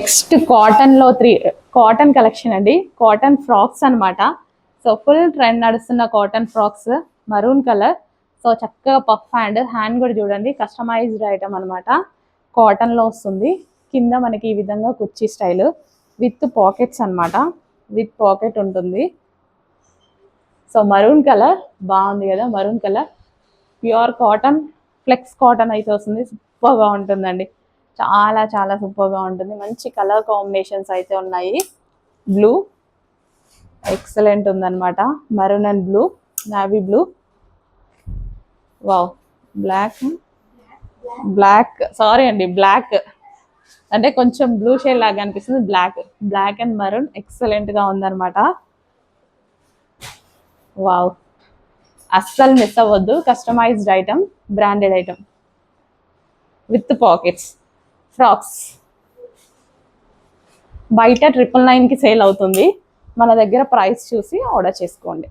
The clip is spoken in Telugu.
నెక్స్ట్ కాటన్లో కాటన్ కలెక్షన్ అండి. కాటన్ ఫ్రాక్స్ అనమాట. సో ఫుల్ ట్రెండ్ నడుస్తున్న cotton frocks, maroon colour. So చక్కగా పఫ్ హ్యాండ్ కూడా చూడండి, కస్టమైజ్డ్ ఐటమ్ అనమాట. కాటన్లో వస్తుంది. కింద మనకి ఈ విధంగా కుర్చీ స్టైల్ విత్ పాకెట్స్ అనమాట. విత్ పాకెట్ ఉంటుంది. సో మరూన్ కలర్ బాగుంది కదా, maroon colour pure cotton, flex cotton అయితే వస్తుంది. సూపర్గా ఉంటుందండి, చాలా చాలా సూపర్గా ఉంటుంది. మంచి కలర్ కాంబినేషన్స్ అయితే ఉన్నాయి. బ్లూ ఎక్సలెంట్ ఉందన్నమాట, maroon and blue, navy blue, wow. Black sorry అండి, బ్లాక్ అంటే కొంచెం బ్లూ షేడ్ లాగా అనిపిస్తుంది. బ్లాక్ అండ్ మరూన్ ఎక్సలెంట్గా ఉందన్నమాట. వావ్, అస్సలు మిస్ అవ్వద్దు. Customized item, branded item with pockets frocks. బయట 999కి సేల్ అవుతుంది. మన దగ్గర ప్రైస్ చూసి ఆర్డర్ చేసుకోండి.